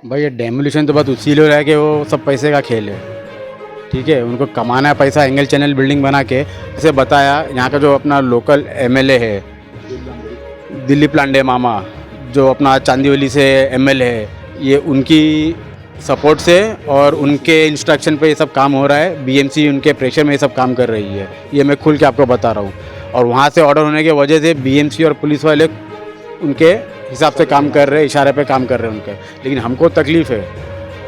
भाई ये डेमोलिशन तो बात उसी हो रहा है कि वो सब पैसे का खेल है। ठीक है, उनको कमाना है पैसा, एंगल चैनल बिल्डिंग बना के। जैसे बताया यहाँ का जो अपना लोकल एमएलए है दिलीप लांडे मामा, जो अपना चांदीवली से एमएलए है, ये उनकी सपोर्ट से और उनके इंस्ट्रक्शन पे ये सब काम हो रहा है। बीएमसी उनके प्रेशर में ये सब काम कर रही है, ये मैं खुल के आपको बता रहा हूँ। और वहाँ से ऑर्डर होने की वजह से बीएमसी और पुलिस वाले उनके हिसाब से काम कर रहे हैं, इशारे पे काम कर रहे हैं उनके। लेकिन हमको तकलीफ़ है,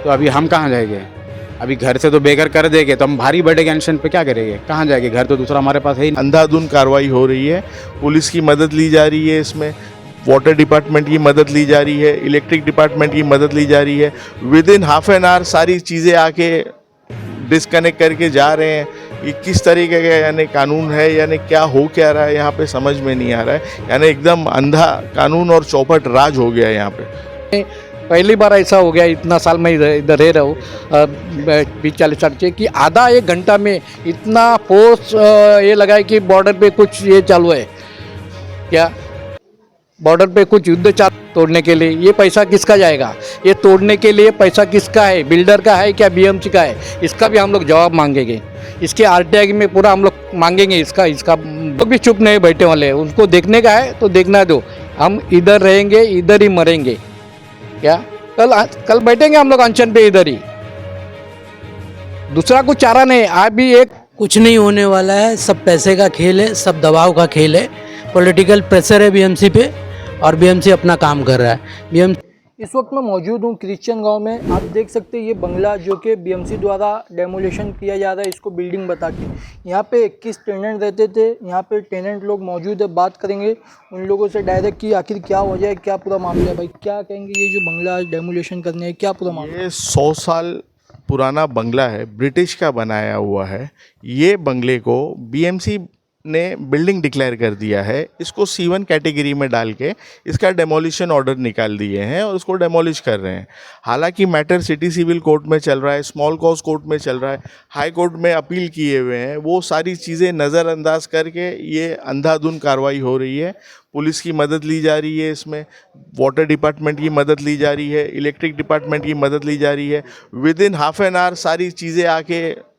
तो अभी हम कहाँ जाएंगे? अभी घर से तो बेघर कर देंगे तो हम भारी बढ़ेगा टेंशन पे क्या करेंगे? कहाँ जाएंगे? घर तो दूसरा हमारे पास है ही नहीं। अंधाधुंध कार्रवाई हो रही है, पुलिस की मदद ली जा रही है, इसमें वाटर डिपार्टमेंट की मदद ली जा रही है, इलेक्ट्रिक डिपार्टमेंट की मदद ली जा रही है। With in half an hour सारी चीज़ें आके डिस्कनेक्ट करके जा रहे हैं। ये किस तरीके का यानी कानून है, यानी क्या हो क्या रहा है यहाँ पे समझ में नहीं आ रहा है। यानी एकदम अंधा कानून और चौपट राज हो गया है यहाँ पे। पहली बार ऐसा हो गया, इतना साल मैं इधर रह रहा हूँ 20-40 साल से, कि आधा एक घंटा में इतना फोर्स ये लगा है कि बॉर्डर पे कुछ ये चालू है क्या, बॉर्डर पे कुछ युद्ध चालू तोड़ने के लिए। ये पैसा किसका जाएगा? ये तोड़ने के लिए पैसा किसका है? बिल्डर का है क्या बीएमसी का है? इसका भी हम लोग जवाब मांगेंगे। इसके आरटीआई में पूरा हम लोग मांगेंगे इसका लोग भी चुप नहीं बैठे वाले हैं। उनको देखने का है तो देखना दो, हम इधर रहेंगे, इधर ही मरेंगे क्या? कल बैठेंगे हम लोग अनशन पे इधर ही, दूसरा कुछ चारा नहीं। आप भी एक कुछ नहीं होने वाला है, सब पैसे का खेल है, सब दबाव का खेल है, पॉलिटिकल प्रेशर है बीएमसी पे और बीएमसी अपना काम कर रहा है। बीएमसी इस वक्त मैं मौजूद हूँ क्रिश्चियन गांव में। आप देख सकते हैं ये बंगला जो कि बीएमसी द्वारा डेमोलिशन किया जा रहा है, इसको बिल्डिंग बता के। यहाँ पे 21 टेनेंट रहते थे, यहाँ पे टेनेंट लोग मौजूद है। बात करेंगे उन लोगों से डायरेक्ट कि आखिर क्या वजह है, क्या पूरा मामला है। भाई क्या कहेंगे, ये जो बंगला डेमोलिशन करने है, क्या पूरा मामला? ये 100 साल पुराना बंगला है, ब्रिटिश का बनाया हुआ है। ये बंगले को बीएमसी ने बिल्डिंग डिक्लेयर कर दिया है। इसको C1 कैटेगरी में डाल के इसका डेमोलिशन ऑर्डर निकाल दिए हैं और उसको डेमोलिश कर रहे हैं। हालांकि मैटर सिटी सिविल कोर्ट में चल रहा है, स्मॉल कॉज कोर्ट में चल रहा है, हाई कोर्ट में अपील किए हुए हैं। वो सारी चीज़ें नज़रअंदाज करके ये अंधाधुंध कार्रवाई हो रही है। पुलिस की मदद ली जा रही है, इसमें वाटर डिपार्टमेंट की मदद ली जा रही है, इलेक्ट्रिक डिपार्टमेंट की मदद ली जा रही है। With in half an hour सारी चीज़ें आके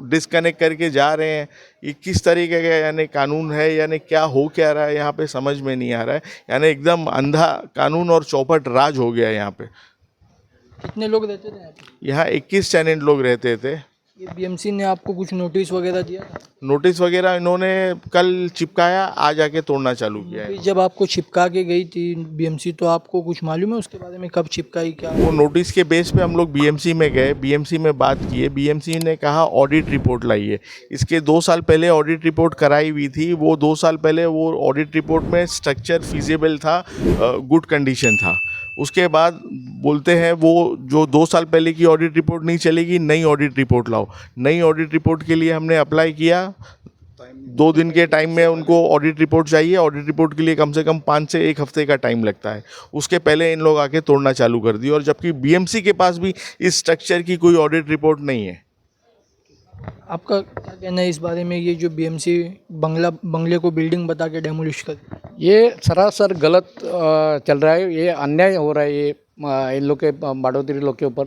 डिस्कनेक्ट करके जा रहे हैं। ये किस तरीके का यानी कानून है, यानी क्या हो क्या रहा है यहाँ पे समझ में नहीं आ रहा है। यानी एकदम अंधा कानून और चौपट राज हो गया है यहाँ पे। कितने लोग रहते थे यहाँ पे? यहाँ 21 टेनेंट लोग रहते थे। ये बीएमसी ने आपको कुछ नोटिस वगैरह दिया था? नोटिस वगैरह इन्होंने कल चिपकाया, आज आके तोड़ना चालू किया है। जब आपको चिपका के गई थी बीएमसी, तो आपको कुछ मालूम है उसके बारे में, कब चिपकाई क्या? वो नोटिस के बेस पे हम लोग बीएमसी में गए, बीएमसी में बात किए। बीएमसी ने कहा ऑडिट रिपोर्ट लाइए। इसके 2 साल पहले ऑडिट रिपोर्ट कराई हुई थी। वो 2 साल पहले वो ऑडिट रिपोर्ट में स्ट्रक्चर फिजिबल था, गुड कंडीशन था। उसके बाद बोलते हैं वो जो 2 साल पहले की ऑडिट रिपोर्ट नहीं चलेगी, नई ऑडिट रिपोर्ट लाओ। नई ऑडिट रिपोर्ट के लिए हमने अप्लाई किया। 2 दिन के टाइम में उनको ऑडिट रिपोर्ट चाहिए। ऑडिट रिपोर्ट के लिए कम से कम 5 से 1 हफ्ते का टाइम लगता है। उसके पहले इन लोग आके तोड़ना चालू कर दिए, और जबकि बीएमसी के पास भी इस स्ट्रक्चर की कोई ऑडिट रिपोर्ट नहीं है। आपका क्या कहना है इस बारे में, ये जो बीएमसी बंगले को बिल्डिंग बता के डेमोलिश कर? ये सरासर गलत चल रहा है, ये अन्याय हो रहा है ये इन लोग के, बाडोतरी लोग के ऊपर।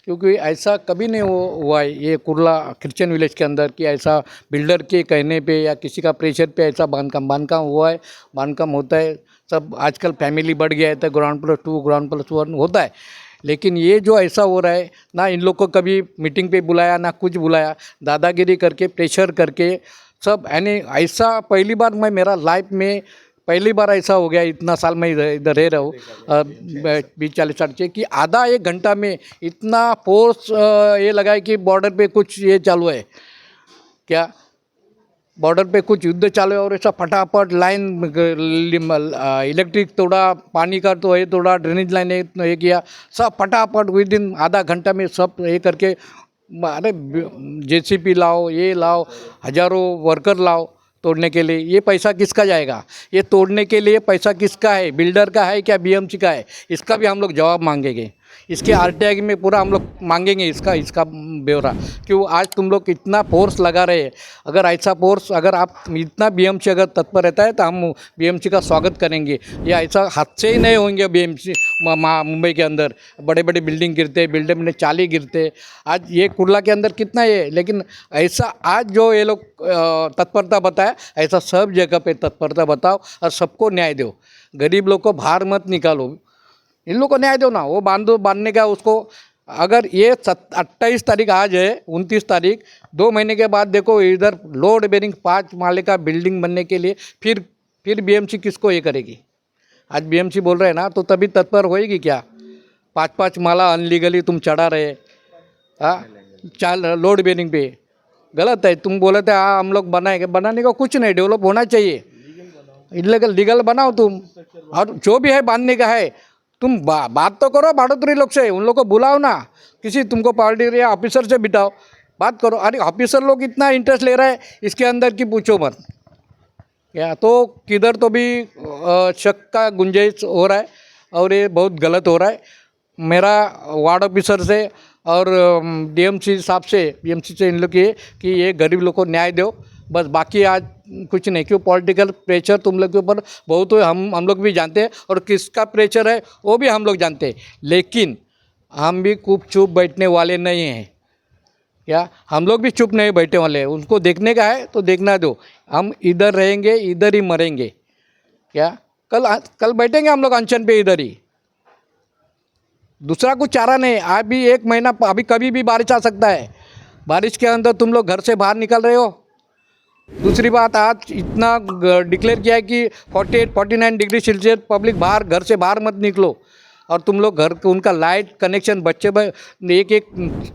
क्योंकि ऐसा कभी नहीं हुआ है ये कुर्ला क्रिश्चियन विलेज के अंदर कि ऐसा बिल्डर के कहने पे या किसी का प्रेशर पे ऐसा बांधकाम हुआ है। बांधकाम होता है, सब आजकल फैमिली बढ़ गया है तो ग्राउंड+2 ग्राउंड+1 होता है। लेकिन ये जो ऐसा हो रहा है ना, इन लोग को कभी मीटिंग पे बुलाया ना कुछ बुलाया, दादागिरी करके प्रेशर करके सब। यानी ऐसा पहली बार मैं मेरा लाइफ में पहली बार ऐसा हो गया, इतना साल मैं इधर रह रहा हूँ 20-40 साल से, कि आधा एक घंटा में इतना फोर्स ये लगा है कि बॉर्डर पे कुछ ये चालू है क्या, बॉर्डर पे कुछ युद्ध चालू है। और ऐसा फटाफट लाइन इलेक्ट्रिक तोड़ा, पानी का तो ये तोड़ा, ड्रेनेज लाइन ये किया, सब फटाफट विद इन आधा घंटा में सब ये करके। अरे जेसीबी लाओ, ये लाओ, हज़ारों वर्कर लाओ तोड़ने के लिए। ये पैसा किसका जाएगा? ये तोड़ने के लिए पैसा किसका है? बिल्डर का है क्या बीएमसी का है? इसका भी हम लोग जवाब मांगेंगे। इसके आरटीआई में पूरा हम लोग मांगेंगे इसका ब्यौरा। क्यों आज तुम लोग इतना फोर्स लगा रहे हैं, अगर ऐसा फोर्स अगर आप इतना बीएमसी अगर तत्पर रहता है तो हम बीएमसी का स्वागत करेंगे। या ऐसा हादसे ही नहीं होंगे बीएमसी मुंबई के अंदर, बड़े बड़े बिल्डिंग गिरते, बिल्डिंग में चाली गिरते। आज ये कुर्ला के अंदर कितना है, लेकिन ऐसा आज जो ये लोग तत्परता बताया, ऐसा सब जगह पे तत्परता बताओ और सबको न्याय दो। गरीब लोग को बाहर मत निकालो, इन लोग को न्याय दो ना। वो बांधने का उसको अगर ये 28 तारीख आज है, 29 तारीख 2 महीने के बाद देखो इधर लोड बेरिंग 5 माले का बिल्डिंग बनने के लिए फिर बीएमसी किसको ये करेगी। आज बीएमसी बोल रहे हैं ना, तो तभी तत्पर होएगी क्या। 5 माला अनलीगली तुम चढ़ा रहे, हाँ लोड बेरिंग पे गलत है। तुम बोले थे हाँ हम लोग बनाएंगे, बनाने का कुछ नहीं, डेवलप होना चाहिए। लीगल बनाओ तुम, और जो भी है बांधने का है तुम बात तो करो बाड़ोतरी लोग से, उन लोग को बुलाओ ना, किसी तुमको पार्टी या ऑफिसर से बिठाओ, बात करो। अरे ऑफिसर लोग इतना इंटरेस्ट ले रहा है इसके अंदर की पूछो मत। या तो किधर तो भी शक का गुंजाइश हो रहा है और ये बहुत गलत हो रहा है। मेरा वार्ड ऑफिसर से और डीएमसी साहब से, बीएमसी से इन लोग कि ये गरीब लोग को न्याय दो, बस। बाकी आज कुछ नहीं। क्यों पॉलिटिकल प्रेशर तुम लोग के ऊपर बहुत है, हम लोग भी जानते हैं, और किसका प्रेशर है वो भी हम लोग जानते हैं। लेकिन हम भी चुप बैठने वाले नहीं हैं। क्या हम लोग भी चुप नहीं बैठने वाले हैं। उनको देखने का है तो देखना दो, हम इधर रहेंगे, इधर ही मरेंगे। क्या कल बैठेंगे हम लोग अनशन पे इधर ही, दूसरा कुछ चारा नहीं। अभी 1 महीना, अभी कभी भी बारिश आ सकता है। बारिश के अंदर तुम लोग घर से बाहर निकल रहे हो। दूसरी बात, आज इतना डिक्लेयर किया है कि 48-49 डिग्री सेल्सियस पब्लिक बाहर, घर से बाहर मत निकलो। और तुम लोग घर उनका लाइट कनेक्शन, बच्चे 1-1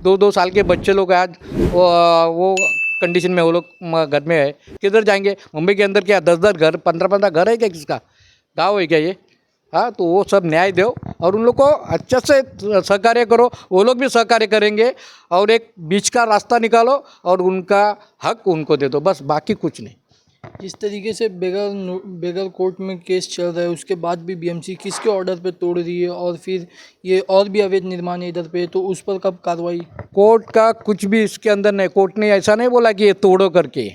2-2 साल के बच्चे लोग आज वो कंडीशन में वो लोग घर में है, किधर जाएंगे। मुंबई के अंदर क्या 10-10 घर, 15-15 घर है क्या, किसका गाँव है क्या ये। हाँ, तो वो सब न्याय दो और उन लोग को अच्छे से सहकार्य करो, वो लोग भी सहकार्य करेंगे। और एक बीच का रास्ता निकालो और उनका हक उनको दे दो, बस। बाकी कुछ नहीं। जिस तरीके से बेगर कोर्ट में केस चल रहा है, उसके बाद भी बीएमसी किसके ऑर्डर पे तोड़ रही है, और फिर ये और भी अवैध निर्माण है इधर पे, तो उस पर कब कार्रवाई। कोर्ट का कुछ भी इसके अंदर नहीं। कोर्ट ने ऐसा नहीं बोला कि ये तोड़ो करके,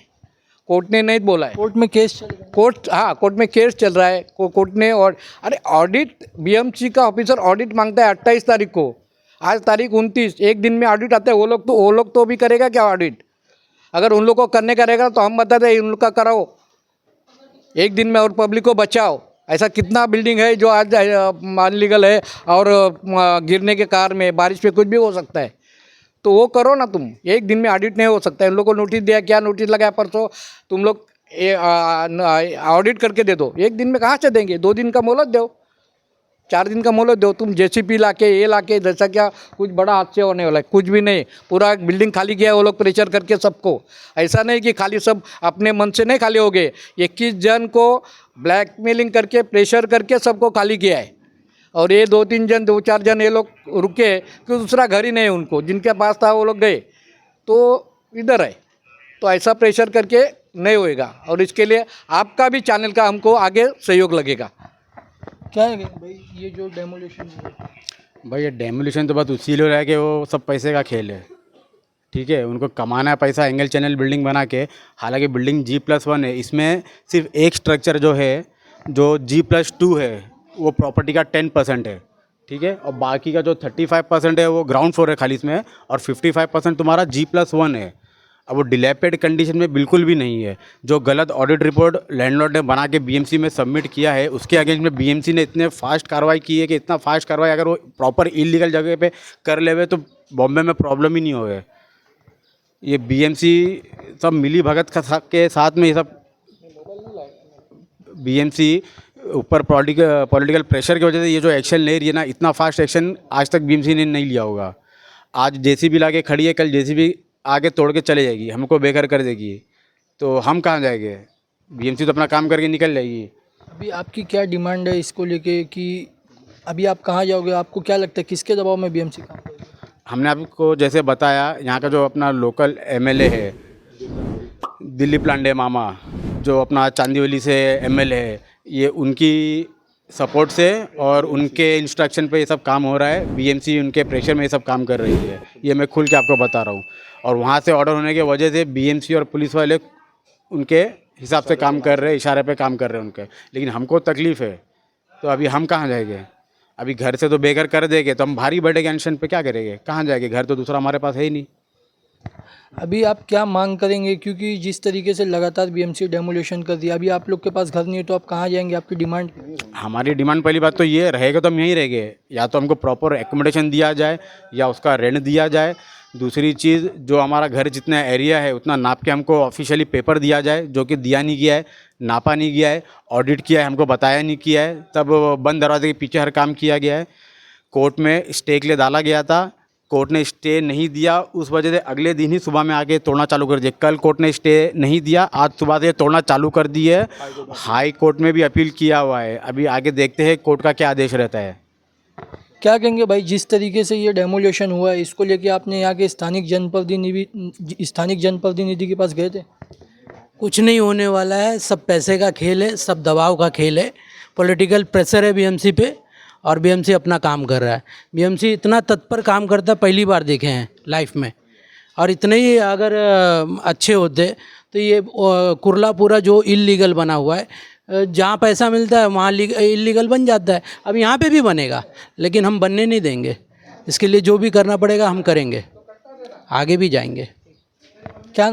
कोर्ट ने नहीं बोला है। कोर्ट में केस चल रहा है। कोर्ट में केस चल रहा है। कोर्ट ने, और अरे ऑडिट, बीएमसी का ऑफिसर ऑडिट मांगता है 28 तारीख को, आज तारीख 29, 1 दिन में ऑडिट आता है। वो लोग तो भी करेगा क्या ऑडिट। अगर उन लोग को करने का रहेगा तो हम बताते हैं उन लोग का कराओ 1 दिन में, और पब्लिक को बचाओ। ऐसा कितना बिल्डिंग है जो आज अनलीगल है, और गिरने के कार में, बारिश पे कुछ भी हो सकता है। तो वो करो ना तुम, 1 दिन में ऑडिट नहीं हो सकता है। इन लोग को नोटिस दिया, क्या नोटिस लगाया परसों, तुम लोग ऑडिट करके दे दो। 1 दिन में कहाँ से देंगे, 2 दिन का मोहलत दो, 4 दिन का मोहलत दो। तुम जेसीपी लाके, ये लाके, जैसा क्या कुछ बड़ा हादसे होने वाला है, कुछ भी नहीं। पूरा बिल्डिंग खाली किया है वो लोग प्रेशर करके सबको। ऐसा नहीं कि खाली सब अपने मन से नहीं खाली हो गए, 21 जन को ब्लैकमेलिंग करके, प्रेशर करके सबको खाली किया है। और ये 2-3 जन, 2-4 जन ये लोग रुके कि दूसरा घर ही नहीं उनको, जिनके पास था वो लोग गए, तो इधर है। तो ऐसा प्रेशर करके नहीं होएगा, और इसके लिए आपका भी चैनल का हमको आगे सहयोग लगेगा। क्या है भाई ये जो डेमोलिशन है। भाई ये डेमोलिशन तो बात उसी लोग है कि वो सब पैसे का खेल है, ठीक है। उनको कमाना है पैसा एंगल चैनल बिल्डिंग बना के। हालांकि बिल्डिंग G+1 है, इसमें सिर्फ एक स्ट्रक्चर जो है, जो G+2 है, वो प्रॉपर्टी का 10% है, ठीक है। और बाकी का जो 35% है वो ग्राउंड फ्लोर है खाली इसमें, और 55% तुम्हारा G+1 है। अब वो डिलेपेड कंडीशन में बिल्कुल भी नहीं है। जो गलत ऑडिट रिपोर्ट लैंडलॉर्ड ने बना के बीएमसी में सबमिट किया है, उसके अगेंस्ट में बीएमसी ने इतने फास्ट कार्रवाई की है कि इतना फास्ट कार्रवाई अगर वो प्रॉपर इलीगल जगह पे कर लेवे तो बॉम्बे में प्रॉब्लम ही नहीं होवे। ये बीएमसी सब मिली भगत के साथ में ये सब बीएमसी ऊपर पॉलिटिकल प्रेशर की वजह से ये जो एक्शन ले रही है ना, इतना फास्ट एक्शन आज तक बीएमसी ने नहीं लिया होगा। आज जेसीबी लाके खड़ी है, कल जेसीबी आगे तोड़ के चले जाएगी, हमको बेघर कर देगी, तो हम कहाँ जाएंगे। बीएमसी तो अपना काम करके निकल जाएगी। अभी आपकी क्या डिमांड है इसको लेके, कि अभी आप कहाँ जाओगे, आपको क्या लगता है किसके दबाव में बीएमसी काम करेगी। हमने आपको जैसे बताया, यहाँ का जो अपना लोकल एमएलए है दिलीप लांडे मामा, जो अपना चांदीवली से एमएलए है, ये उनकी सपोर्ट से और उनके इंस्ट्रक्शन पे ये सब काम हो रहा है। बीएमसी उनके प्रेशर में ये सब काम कर रही है, ये मैं खुल के आपको बता रहा हूँ। और वहाँ से ऑर्डर होने की वजह से बीएमसी और पुलिस वाले उनके हिसाब से काम कर रहे हैं, इशारे पे काम कर रहे हैं उनके। लेकिन हमको तकलीफ़ है, तो अभी हम कहाँ जाएंगे? अभी घर से तो बेघर कर देंगे तो हम भारी बढ़ेंगे अनशन पे, क्या करेंगे? कहाँ जाएंगे? घर तो दूसरा हमारे पास है ही नहीं। अभी आप क्या मांग करेंगे, क्योंकि जिस तरीके से लगातार बीएमसी डेमोलेशन कर दिया, अभी आप लोग के पास घर नहीं है तो आप कहाँ जाएंगे? आपकी डिमांड? हमारी डिमांड पहली बात तो ये रहेगा तो हम यहीं रहेंगे, या तो हमको प्रॉपर एकोमोडेशन दिया जाए या उसका रेंट दिया जाए। दूसरी चीज़, जो हमारा घर जितना एरिया है उतना नाप के हमको ऑफिशियली पेपर दिया जाए, जो कि दिया नहीं गया है, नापा नहीं गया है, ऑडिट किया है, हमको बताया नहीं किया है, तब बंद दरवाजे के पीछे हर काम किया गया है। कोर्ट में स्टे के लिए डाला गया था, कोर्ट ने स्टे नहीं दिया, उस वजह से अगले दिन ही सुबह में आके तोड़ना चालू कर दिया। कल कोर्ट ने स्टे नहीं दिया, आज सुबह से तोड़ना चालू कर दिए। हाई कोर्ट में भी अपील किया हुआ है, अभी आगे देखते हैं कोर्ट का क्या आदेश रहता है। क्या कहेंगे भाई, जिस तरीके से ये डेमोलेशन हुआ है, इसको लेके आपने यहाँ के स्थानिक जनप्रतिनिधि के पास गए थे? कुछ नहीं होने वाला है, सब पैसे का खेल है, सब दबाव का खेल है। पॉलिटिकल प्रेशर है बीएमसी पे और बीएमसी अपना काम कर रहा है। बीएमसी इतना तत्पर काम करता पहली बार देखे हैं लाइफ में। और इतने ही अगर अच्छे होते तो ये कुर्ला पूरा जो इल्लीगल बना हुआ है, जहाँ पैसा मिलता है वहाँ इल्लीगल बन जाता है। अब यहाँ पे भी बनेगा, लेकिन हम बनने नहीं देंगे। इसके लिए जो भी करना पड़ेगा हम करेंगे, आगे भी जाएंगे। क्या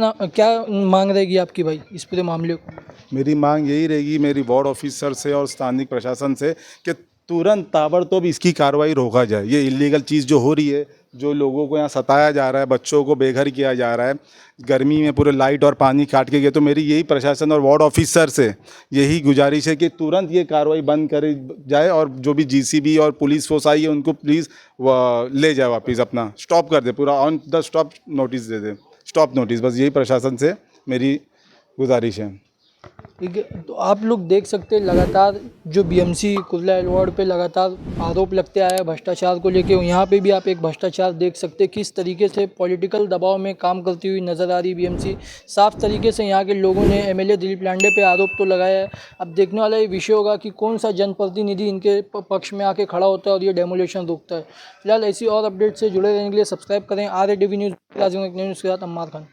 मांग रहेगी आपकी भाई इस पूरे मामले को? मेरी मांग यही रहेगी मेरी वार्ड ऑफिसर से और स्थानिक प्रशासन से कि तुरंत ताबड़तोड़ इसकी कार्रवाई रोका जाए। ये इलीगल चीज़ जो हो रही है, जो लोगों को यहाँ सताया जा रहा है, बच्चों को बेघर किया जा रहा है, गर्मी में पूरे लाइट और पानी काट के गए, तो मेरी यही प्रशासन और वार्ड ऑफिसर से यही गुजारिश है कि तुरंत ये कार्रवाई बंद करी जाए और जो भी जीसीबी और पुलिस फोर्स आई है उनको प्लीज़ ले जाए वापस, अपना स्टॉप कर दे, पूरा on the stop notice they they, stop notice. बस यही प्रशासन से मेरी गुजारिश है। ठीक है, तो आप लोग देख सकते हैं लगातार जो बीएमसी कुर्ला वार्ड पे लगातार आरोप लगते आया है भ्रष्टाचार को लेके। यहाँ पे भी आप एक भ्रष्टाचार देख सकते हैं, किस तरीके से पॉलिटिकल दबाव में काम करती हुई नज़र आ रही बीएमसी। साफ तरीके से यहाँ के लोगों ने एमएलए दिलीप लांडे पे आरोप तो लगाया है। अब देखने वाला ये विषय होगा कि कौन सा जनप्रतिनिधि इनके पक्ष में आके खड़ा होता है और ये डेमोलेशन रोकता है। फिलहाल ऐसी और अपडेट से जुड़े रहने के लिए सब्सक्राइब करें RATV न्यूज़। न्यूज़ के साथ अम्मार खान।